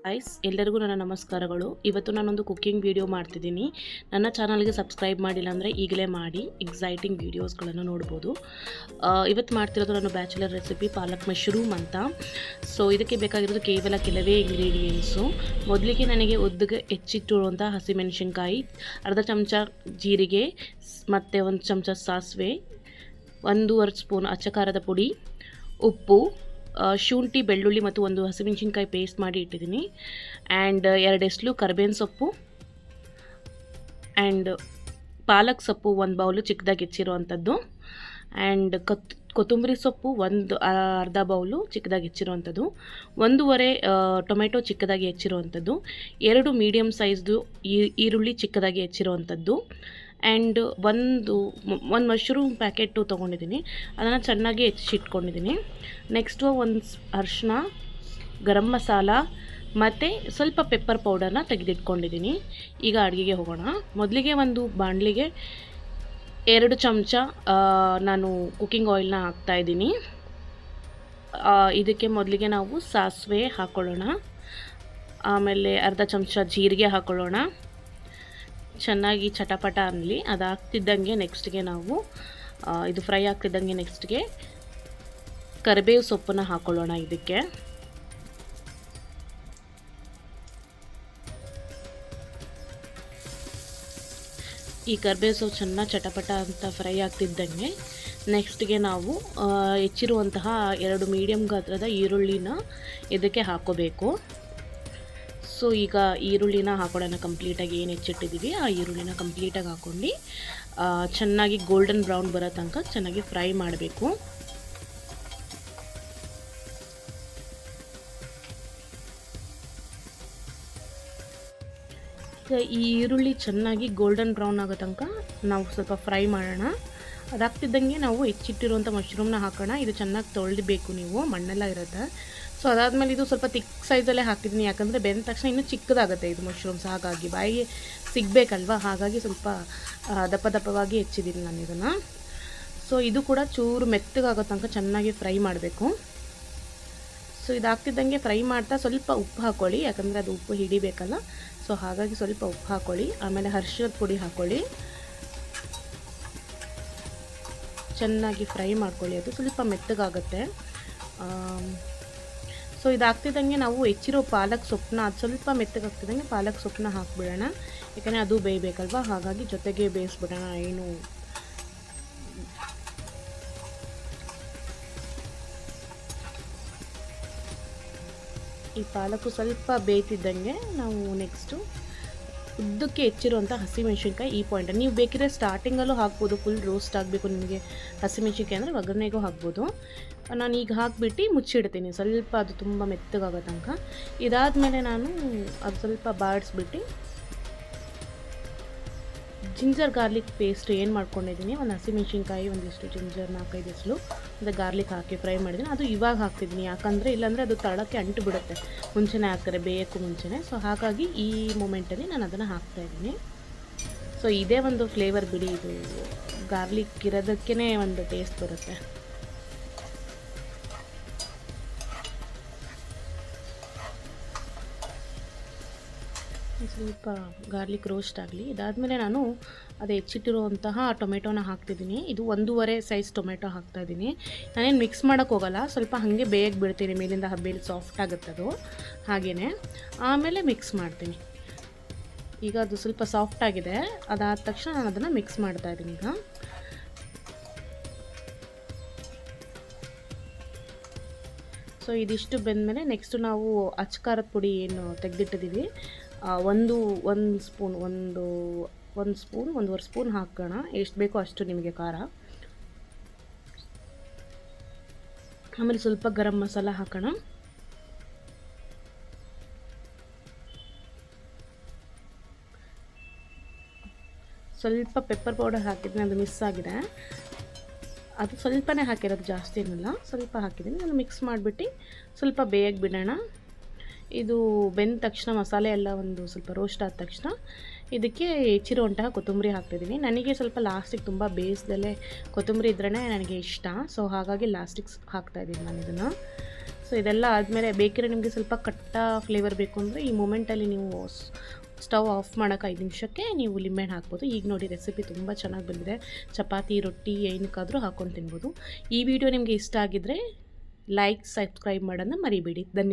Guys ಎಲ್ಲರಿಗೂ ನನ್ನ ನಮಸ್ಕಾರಗಳು. ಇವತ್ತು ನಾನೊಂದು ಕುಕ್ಕಿಂಗ್ ವಿಡಿಯೋ ಮಾಡ್ತಿದ್ದೀನಿ. ನನ್ನ ಚಾನಲ್ಗೆ ಸಬ್ಸ್ಕ್ರೈಬ್ ಮಾಡಿಲ್ಲ ಅಂದರೆ ಈಗಲೇ ಮಾಡಿ, ಎಕ್ಸೈಟಿಂಗ್ ವೀಡಿಯೋಸ್ಗಳನ್ನು ನೋಡ್ಬೋದು. ಇವತ್ತು ಮಾಡ್ತಿರೋದು ನಾನು ಬ್ಯಾಚುಲರ್ ರೆಸಿಪಿ ಪಾಲಕ್ ಮಶ್ರೂಮ್ ಅಂತ. ಸೊ ಇದಕ್ಕೆ ಬೇಕಾಗಿರೋದು ಕೇವಲ ಕೆಲವೇ ಇಂಗ್ರೀಡಿಯೆಂಟ್ಸು. ಮೊದಲಿಗೆ ನನಗೆ ಉದ್ದಗೆ ಹೆಚ್ಚಿಟ್ಟಿರುವಂಥ ಹಸಿಮೆಣಸಿನ್ಕಾಯಿ, ಅರ್ಧ ಚಮಚ ಜೀರಿಗೆ ಮತ್ತು 1 ಚಮಚ ಸಾಸಿವೆ, 1.5 ಸ್ಪೂನ್ ಅಚ್ಚ ಖಾರದ ಪುಡಿ, ಉಪ್ಪು, ಶುಂಠಿ, ಬೆಳ್ಳುಳ್ಳಿ ಮತ್ತು 1 ಹಸಿಮೆಣಸಿನ್ಕಾಯಿ ಪೇಸ್ಟ್ ಮಾಡಿ ಇಟ್ಟಿದ್ದೀನಿ. ಆ್ಯಂಡ್ 2 ಎಸ್ಲು ಕರಿಬೇವಿನ ಸೊಪ್ಪು, ಆ್ಯಂಡ್ ಪಾಲಕ್ ಸೊಪ್ಪು 1 ಬೌಲು ಚಿಕ್ಕದಾಗಿ ಹೆಚ್ಚಿರುವಂಥದ್ದು, ಆ್ಯಂಡ್ ಕೊತ್ತಂಬರಿ ಸೊಪ್ಪು ಅರ್ಧ ಬೌಲು ಚಿಕ್ಕದಾಗಿ ಹೆಚ್ಚಿರುವಂಥದ್ದು, 1.5 ಟೊಮೆಟೊ ಚಿಕ್ಕದಾಗಿ ಹೆಚ್ಚಿರುವಂಥದ್ದು, 2 ಮೀಡಿಯಮ್ ಸೈಜ್ದು ಈರುಳ್ಳಿ ಚಿಕ್ಕದಾಗಿ ಹೆಚ್ಚಿರುವಂಥದ್ದು, ಆ್ಯಂಡ್ ಒಂದು ಮಶ್ರೂಮ್ ಪ್ಯಾಕೆಟು ತೊಗೊಂಡಿದ್ದೀನಿ. ಅದನ್ನು ಚೆನ್ನಾಗಿ ಹೆಚ್ಚಿಟ್ಕೊಂಡಿದ್ದೀನಿ. ನೆಕ್ಸ್ಟು 1 ಅರಿಶಿನ, ಗರಂ ಮಸಾಲ ಮತ್ತು ಸ್ವಲ್ಪ ಪೆಪ್ಪರ್ ಪೌಡರ್ನ ತೆಗೆದಿಟ್ಕೊಂಡಿದ್ದೀನಿ. ಈಗ ಅಡುಗೆಗೆ ಹೋಗೋಣ. ಮೊದಲಿಗೆ ಒಂದು ಬಾಣಲಿಗೆ 2 ಚಮಚ ನಾನು ಕುಕ್ಕಿಂಗ್ ಆಯಿಲ್ನ ಹಾಕ್ತಾಯಿದ್ದೀನಿ. ಇದಕ್ಕೆ ಮೊದಲಿಗೆ ನಾವು ಸಾಸಿವೆ ಹಾಕ್ಕೊಳ್ಳೋಣ, ಆಮೇಲೆ ಅರ್ಧ ಚಮಚ ಜೀರಿಗೆ ಹಾಕ್ಕೊಳ್ಳೋಣ. ಚೆನ್ನಾಗಿ ಚಟಪಟ ಅನ್ನಲಿ. ಅದು ಹಾಕ್ತಿದ್ದಂಗೆ ನೆಕ್ಸ್ಟ್ಗೆ ನಾವು ಇದು ಫ್ರೈ ಆಗ್ತಿದ್ದಂಗೆ ನೆಕ್ಸ್ಟ್ಗೆ ಕರಿಬೇವು ಸೊಪ್ಪನ್ನು ಹಾಕ್ಕೊಳ್ಳೋಣ. ಇದಕ್ಕೆ ಈ ಕರಿಬೇವು ಸೊಪ್ಪು ಚೆನ್ನಾಗಿ ಚಟಪಟ ಅಂತ ಫ್ರೈ ಆಗ್ತಿದ್ದಂಗೆ ನೆಕ್ಸ್ಟ್ಗೆ ನಾವು ಹೆಚ್ಚಿರುವಂತಹ 2 ಮೀಡಿಯಮ್ ಗಾತ್ರದ ಈರುಳ್ಳಿನ ಇದಕ್ಕೆ ಹಾಕ್ಕೋಬೇಕು. ಸೊ ಈಗ ಈರುಳ್ಳಿನ ಹಾಕೊಳ್ಳೋಣ. ಕಂಪ್ಲೀಟಾಗಿ ಏನು ಹೆಚ್ಚಿಟ್ಟಿದ್ದೀವಿ ಆ ಈರುಳ್ಳಿನ ಕಂಪ್ಲೀಟಾಗಿ ಹಾಕ್ಕೊಂಡು ಚೆನ್ನಾಗಿ ಗೋಲ್ಡನ್ ಬ್ರೌನ್ ಬರೋ ತನಕ ಚೆನ್ನಾಗಿ ಫ್ರೈ ಮಾಡಬೇಕು. ಈಗ ಈ ಈರುಳ್ಳಿ ಚೆನ್ನಾಗಿ ಗೋಲ್ಡನ್ ಬ್ರೌನ್ ಆಗೋ ತನಕ ನಾವು ಸ್ವಲ್ಪ ಫ್ರೈ ಮಾಡೋಣ. ಅದಾಗ್ತಿದ್ದಂಗೆ ನಾವು ಹೆಚ್ಚಿಟ್ಟಿರುವಂಥ ಮಶ್ರೂಮ್ನ ಹಾಕೋಣ. ಇದು ಚೆನ್ನಾಗಿ ತೊಳೆಯಬೇಕು, ನೀವು ಮಣ್ಣೆಲ್ಲ ಇರುತ್ತೆ. ಸೊ ಅದಾದಮೇಲೆ ಇದು ಸ್ವಲ್ಪ ತಿಕ್ ಸೈಜಲ್ಲೇ ಹಾಕಿದ್ದೀನಿ, ಯಾಕಂದರೆ ಬೆಂದ ತಕ್ಷಣ ಇನ್ನೂ ಚಿಕ್ಕದಾಗುತ್ತೆ ಇದು ಮಶ್ರೂಮ್ಸ್. ಹಾಗಾಗಿ ಬಾಯಿಗೆ ಸಿಗಬೇಕಲ್ವ, ಹಾಗಾಗಿ ಸ್ವಲ್ಪ ದಪ್ಪ ದಪ್ಪವಾಗಿ ಹೆಚ್ಚಿದ್ದೀನಿ ನಾನು ಇದನ್ನು. ಸೊ ಇದು ಕೂಡ ಚೂರು ಮೆತ್ತಗಾಗೋ ತನಕ ಚೆನ್ನಾಗಿ ಫ್ರೈ ಮಾಡಬೇಕು. ಸೊ ಇದಾಗ್ತಿದ್ದಂಗೆ ಫ್ರೈ ಮಾಡ್ತಾ ಸ್ವಲ್ಪ ಉಪ್ಪು ಹಾಕ್ಕೊಳ್ಳಿ, ಯಾಕಂದರೆ ಅದು ಉಪ್ಪು ಹಿಡಿಬೇಕಲ್ಲ. ಸೊ ಹಾಗಾಗಿ ಸ್ವಲ್ಪ ಉಪ್ಪು ಹಾಕ್ಕೊಳ್ಳಿ. ಆಮೇಲೆ ಅರಿಶಿಣದ ಪುಡಿ ಹಾಕ್ಕೊಳ್ಳಿ. ಚೆನ್ನಾಗಿ ಫ್ರೈ ಮಾಡ್ಕೊಳ್ಳಿ, ಅದು ಸ್ವಲ್ಪ ಮೆತ್ತಗಾಗುತ್ತೆ. ಸೊ ಇದಾಗ್ತಿದ್ದಂಗೆ ನಾವು ಹೆಚ್ಚಿರೋ ಪಾಲಕ್ ಸೊಪ್ಪನ್ನ ಅದು ಸ್ವಲ್ಪ ಮೆತ್ತಗಾಗ್ತಿದ್ದಂಗೆ ಪಾಲಕ್ ಸೊಪ್ಪನ್ನ ಹಾಕ್ಬಿಡೋಣ, ಯಾಕಂದರೆ ಅದು ಬೇಯಬೇಕಲ್ವ. ಹಾಗಾಗಿ ಜೊತೆಗೆ ಬೇಯಿಸ್ಬಿಡೋಣ. ಏನು ಈ ಪಾಲಕು ಸ್ವಲ್ಪ ಬೇಯ್ತಿದ್ದಂಗೆ ನಾವು ನೆಕ್ಸ್ಟು ಉದ್ದಕ್ಕೆ ಹೆಚ್ಚಿರುವಂಥ ಹಸಿಮೆಣ್ಸಿನ್ಕಾಯಿ. ಈ ಪಾಯಿಂಟ್ ನೀವು ಬೇಕಿದ್ರೆ ಸ್ಟಾರ್ಟಿಂಗಲ್ಲೂ ಹಾಕ್ಬೋದು, ಫುಲ್ ರೋಸ್ಟ್ ಆಗಬೇಕು ನಿಮಗೆ ಹಸಿಮೆಣ್ಸಿನ್ಕಾಯಿ ಅಂದರೆ ಒಗ್ಗರಣೆಗೂ ಹಾಕ್ಬೋದು. ನಾನು ಈಗ ಹಾಕಿಬಿಟ್ಟು ಮುಚ್ಚಿಡ್ತೀನಿ ಸ್ವಲ್ಪ, ಅದು ತುಂಬ ಮೆತ್ತಗಾಗೋ ತನಕ. ಇದಾದಮೇಲೆ ನಾನು ಅದು ಸ್ವಲ್ಪ ಬಾಡಿಸ್ಬಿಟ್ಟು ಜಿಂಜರ್ ಗಾರ್ಲಿಕ್ ಪೇಸ್ಟ್ ಏನು ಮಾಡ್ಕೊಂಡಿದ್ದೀನಿ, ಒಂದು ಹಸಿಮೆಣ್ಸಿನ್ಕಾಯಿ, ಒಂದಿಷ್ಟು ಜಿಂಜರ್ 4-5 ಎಸ್ಲು ಮತ್ತು ಗಾರ್ಲಿಕ್ ಹಾಕಿ ಫ್ರೈ ಮಾಡಿದ್ದೀನಿ. ಅದು ಇವಾಗ ಹಾಕ್ತಿದ್ದೀನಿ, ಯಾಕಂದರೆ ಇಲ್ಲಾಂದರೆ ಅದು ತಳಕ್ಕೆ ಅಂಟು ಬಿಡುತ್ತೆ. ಮುಂಚೆನೇ ಹಾಕ್ತಾರೆ, ಬೇಯೋಕ್ಕೂ ಮುಂಚೆನೇ. ಸೊ ಹಾಗಾಗಿ ಈ ಮೂಮೆಂಟಲ್ಲಿ ನಾನು ಅದನ್ನು ಹಾಕ್ತಾಯಿದ್ದೀನಿ. ಸೊ ಇದೇ ಒಂದು ಫ್ಲೇವರ್ ಬಿಡಿ, ಇದು ಗಾರ್ಲಿಕ್ ಇರೋದಕ್ಕೇ ಒಂದು ಟೇಸ್ಟ್ ಬರುತ್ತೆ. ಸ್ವಲ್ಪ ಗಾರ್ಲಿಕ್ ರೋಸ್ಟ್ ಆಗಲಿ. ಇದಾದಮೇಲೆ ನಾನು ಅದು ಹೆಚ್ಚಿಟ್ಟಿರುವಂತಹ ಟೊಮೆಟೊನ ಹಾಕ್ತಿದ್ದೀನಿ. ಇದು 1.5 ಸೈಜ್ ಟೊಮೆಟೊ ಹಾಕ್ತಾಯಿದ್ದೀನಿ. ನಾನೇನು ಮಿಕ್ಸ್ ಮಾಡೋಕ್ಕೆ ಹೋಗಲ್ಲ, ಸ್ವಲ್ಪ ಹಾಗೆ ಬೇಯಕ್ಕೆ ಬಿಡ್ತೀನಿ, ಮೇಲಿಂದ ಹಬ್ಬೇಲಿ ಸಾಫ್ಟ್ ಆಗುತ್ತೆ ಅದು. ಹಾಗೆಯೇ ಆಮೇಲೆ ಮಿಕ್ಸ್ ಮಾಡ್ತೀನಿ. ಈಗ ಅದು ಸ್ವಲ್ಪ ಸಾಫ್ಟ್ ಆಗಿದೆ, ಅದಾದ ತಕ್ಷಣ ನಾನು ಅದನ್ನು ಮಿಕ್ಸ್ ಮಾಡ್ತಾಯಿದ್ದೀನಿ. ಈಗ ಸೊ ಇದಿಷ್ಟು ಬೆಂದಮೇಲೆ ನೆಕ್ಸ್ಟು ನಾವು ಅಚ್ಚ ಖಾರದ ಪುಡಿ ಏನು ತೆಗೆದಿಟ್ಟಿದ್ದೀವಿ, ಒಂದು ಸ್ಪೂನ್ 1.5 ಸ್ಪೂನ್ ಹಾಕೋಣ. ಎಷ್ಟು ಬೇಕೋ ಅಷ್ಟು ನಿಮಗೆ ಖಾರ. ಆಮೇಲೆ ಸ್ವಲ್ಪ ಗರಂ ಮಸಾಲ ಹಾಕೋಣ. ಸ್ವಲ್ಪ ಪೆಪ್ಪರ್ ಪೌಡರ್ ಹಾಕಿದ್ದೀನಿ, ಅದು ಮಿಸ್ ಆಗಿದೆ. ಅದು ಸ್ವಲ್ಪನೇ ಹಾಕಿರೋದು, ಜಾಸ್ತಿ ಏನಿಲ್ಲ, ಸ್ವಲ್ಪ ಹಾಕಿದ್ದೀನಿ. ನಾನು ಮಿಕ್ಸ್ ಮಾಡಿಬಿಟ್ಟು ಸ್ವಲ್ಪ ಬೇಯಕ್ಕೆ ಬಿಡೋಣ. ಇದು ಬೆಂದ ತಕ್ಷಣ ಮಸಾಲೆ ಎಲ್ಲ ಒಂದು ಸ್ವಲ್ಪ ರೋಸ್ಟ್ ಆದ ತಕ್ಷಣ ಇದಕ್ಕೆ ಹೆಚ್ಚಿರುವಂತಹ ಕೊತ್ತಂಬರಿ ಹಾಕ್ತಿದ್ದೀನಿ. ನನಗೆ ಸ್ವಲ್ಪ ಲಾಸ್ಟಿಗೆ ತುಂಬ ಬೇಯಿಸ್ದಲ್ಲೇ ಕೊತ್ತಂಬರಿ ಇದ್ರೇ ನನಗೆ ಇಷ್ಟ. ಸೊ ಹಾಗಾಗಿ ಲಾಸ್ಟಿಗೆ ಹಾಕ್ತಾಯಿದ್ದೀನಿ ನಾನು ಇದನ್ನು. ಸೊ ಇದೆಲ್ಲ ಆದಮೇಲೆ ಬೇಕಿದ್ರೆ ನಿಮಗೆ ಸ್ವಲ್ಪ ಕಟ್ಟ ಫ್ಲೇವರ್ ಬೇಕು ಅಂದರೆ ಈ ಮೂಮೆಂಟಲ್ಲಿ ನೀವು ಸ್ಟವ್ ಆಫ್ ಮಾಡೋಕೆ 5 ನಿಮಿಷಕ್ಕೆ ನೀವು ಲಿಂಬೆಹಣ್ಣು ಹಾಕ್ಬೋದು. ಈಗ ನೋಡಿ ರೆಸಿಪಿ ತುಂಬ ಚೆನ್ನಾಗಿ ಬಂದಿದೆ. ಚಪಾತಿ, ರೊಟ್ಟಿ ಏನಕ್ಕಾದರೂ ಹಾಕ್ಕೊಂಡು ತಿನ್ಬೋದು. ಈ ವಿಡಿಯೋ ನಿಮಗೆ ಇಷ್ಟ ಆಗಿದ್ದರೆ ಲೈಕ್, ಸಬ್ಸ್ಕ್ರೈಬ್ ಮಾಡೋದನ್ನ ಮರಿಬೇಡಿ. ಧನ್ಯವಾದ.